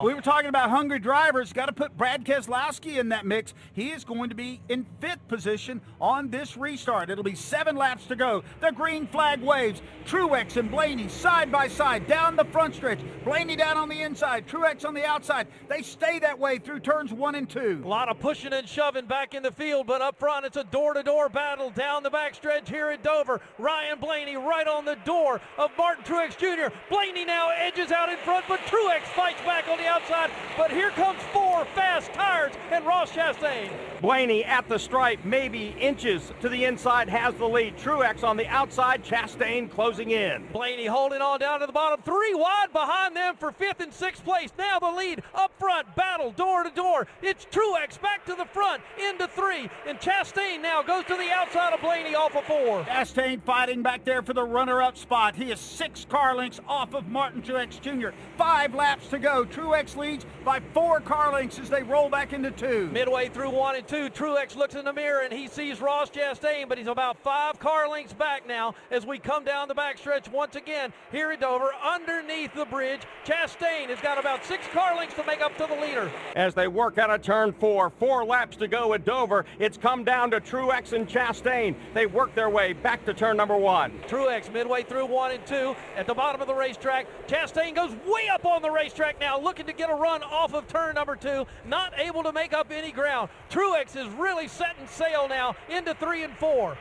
We were talking about hungry drivers. Got to put Brad Keselowski in that mix. He is going to be in 5th position on this restart. It'll be 7 laps to go. The green flag waves. Truex and Blaney side by side down the front stretch. Blaney down on the inside. Truex on the outside. They stay that way through turns 1 and 2. A lot of pushing and shoving back in the field, but up front it's a door-to-door battle down the backstretch here at Dover. Ryan Blaney right on the door of Martin Truex Jr. Blaney now edges out in front, but Truex fights back on the outside, but here comes 4 fast tires and Ross Chastain. Blaney at the stripe, maybe inches to the inside, has the lead. Truex on the outside, Chastain closing in. Blaney holding on down to the bottom, 3 wide behind them for 5th and 6th place. Now the lead up front, battle door to door. It's Truex back to the front, into 3, and Chastain now goes to the outside of Blaney off of 4. Chastain fighting back there for the runner-up spot. He is 6 car lengths off of Martin Truex Jr. 5 laps to go. Truex leads by 4 car lengths as they roll back into 2. Midway through 1 and 2, Truex looks in the mirror and he sees Ross Chastain, but he's about 5 car lengths back now as we come down the backstretch once again here at Dover underneath the bridge. Chastain has got about 6 car lengths to make up to the leader. As they work out of turn 4, 4 laps to go at Dover. It's come down to Truex and Chastain. They work their way back to turn number 1. Truex midway through 1 and 2 at the bottom of the racetrack. Chastain goes way up on the racetrack now, looking to get a run off of turn number 2, not able to make up any ground. Truex is really setting sail now into 3 and 4.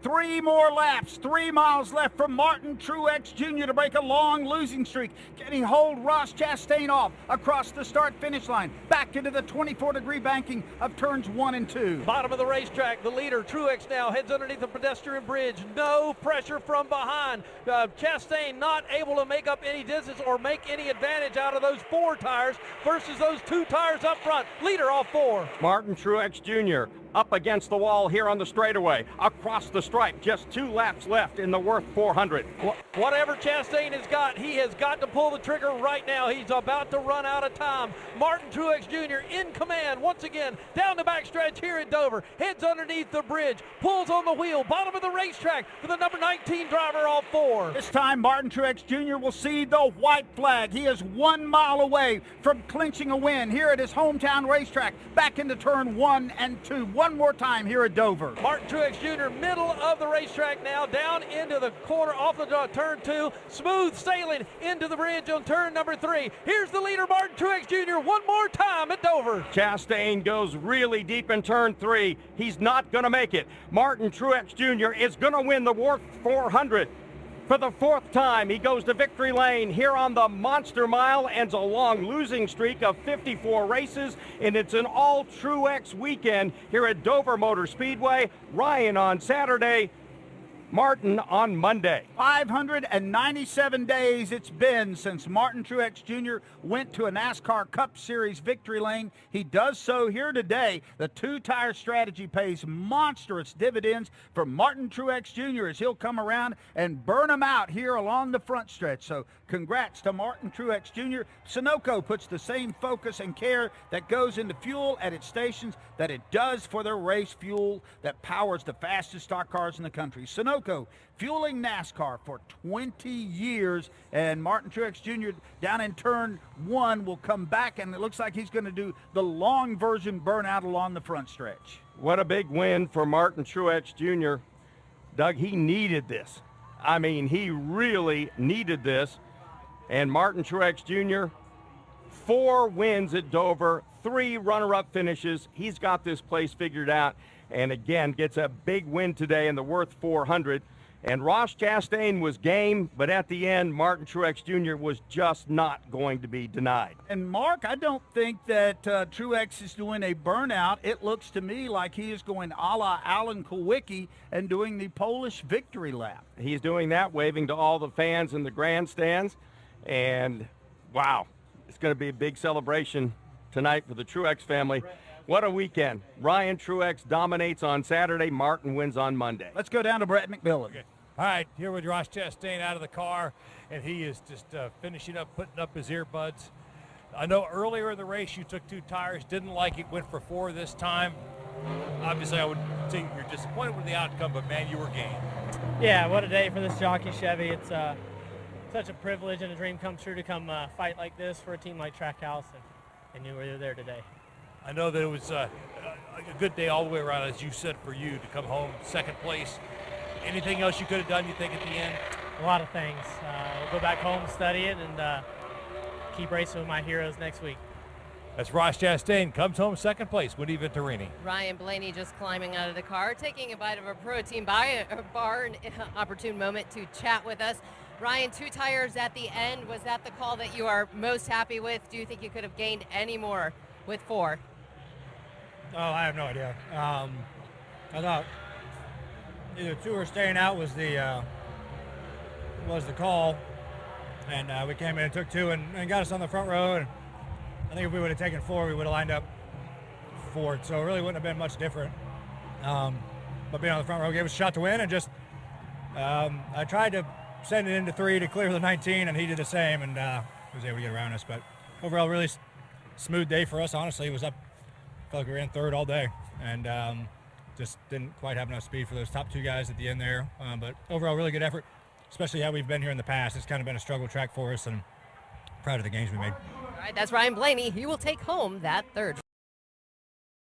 3 more laps, 3 miles left for Martin Truex Jr. to break a long losing streak. Getting hold Ross Chastain off across the start-finish line, back into the 24-degree banking of turns 1 and 2. Bottom of the racetrack, the leader, Truex, now heads underneath the pedestrian bridge. No pressure from behind. Chastain not able to make up any distance or make any advantage out of those 4 tires versus those 2 tires up front. Leader off 4. Martin Truex Jr. up against the wall here on the straightaway. Across the stripe, just 2 laps left in the Wurth 400. Whatever Chastain has got, he has got to pull the trigger right now. He's about to run out of time. Martin Truex Jr. in command once again down the backstretch here at Dover. Heads underneath the bridge, pulls on the wheel, bottom of the racetrack for the number 19 driver off 4. This time Martin Truex Jr. will see the white flag. He is 1 mile away from clinching a win here at his hometown racetrack. Back into turn 1 and 2. One more time here at Dover. Martin Truex Jr. middle of the racetrack now, down into the corner off of turn 2. Smooth sailing into the bridge on turn number 3. Here's the leader, Martin Truex Jr. one more time at Dover. Chastain goes really deep in turn 3. He's not going to make it. Martin Truex Jr. is going to win the Wurth 400. For the 4th time, he goes to victory lane here on the Monster Mile, ends a long losing streak of 54 races, and it's an all-Truex weekend here at Dover Motor Speedway. Ryan on Saturday, Martin on Monday. 597 days it's been since Martin Truex Jr. went to a NASCAR Cup Series victory lane. He does so here today. The 2-tire strategy pays monstrous dividends for Martin Truex Jr. as he'll come around and burn them out here along the front stretch. So congrats to Martin Truex Jr. Sunoco puts the same focus and care that goes into fuel at its stations that it does for their race fuel that powers the fastest stock cars in the country. Sunoco, fueling NASCAR for 20 years, and Martin Truex Jr. down in turn 1 will come back, and it looks like he's going to do the long version burnout along the front stretch. What a big win for Martin Truex Jr. Doug, he needed this. I mean, he really needed this. And Martin Truex Jr., 4 wins at Dover, 3 runner-up finishes. He's got this place figured out, and again, gets a big win today in the Wurth 400. And Ross Chastain was game, but at the end, Martin Truex Jr. was just not going to be denied. And Mark, I don't think that Truex is doing a burnout. It looks to me like he is going a la Alan Kulwicki and doing the Polish victory lap. He's doing that, waving to all the fans in the grandstands. And wow, it's going to be a big celebration tonight for the Truex family. What a weekend. Ryan Truex dominates on Saturday. Martin wins on Monday. Let's go down to Brett McMillan. Okay. All right, here with Ross Chastain out of the car, and he is just finishing up, putting up his earbuds. I know earlier in the race you took 2 tires, didn't like it, went for 4 this time. Obviously, I would say you're disappointed with the outcome, but man, you were game. Yeah, what a day for this jockey Chevy. It's such a privilege and a dream come true to come fight like this for a team like Trackhouse, and knew we were there today. I know that it was a good day all the way around, as you said, for you to come home second place. Anything else you could have done, you think, at the end? A lot of things. We'll go back home, study it, and keep racing with my heroes next week. That's Ross Chastain, comes home second place, Woody Venturini. Ryan Blaney just climbing out of the car, taking a bite of a protein bar, an opportune moment to chat with us. Ryan, 2 tires at the end. Was that the call that you are most happy with? Do you think you could have gained any more with 4? Oh, I have no idea. I thought either 2 or staying out was the call, and we came in and took 2 and got us on the front row. And I think if we would have taken 4, we would have lined up 4th, so it really wouldn't have been much different. But being on the front row gave us a shot to win, and just I tried to send it into 3 to clear the 19, and he did the same, and was able to get around us. But overall, really smooth day for us. Honestly, it was up. I felt like we ran 3rd all day, and just didn't quite have enough speed for those top 2 guys at the end there. But overall, really good effort, especially how we've been here in the past. It's kind of been a struggle track for us, and proud of the gains we made. All right, that's Ryan Blaney. He will take home that 3rd.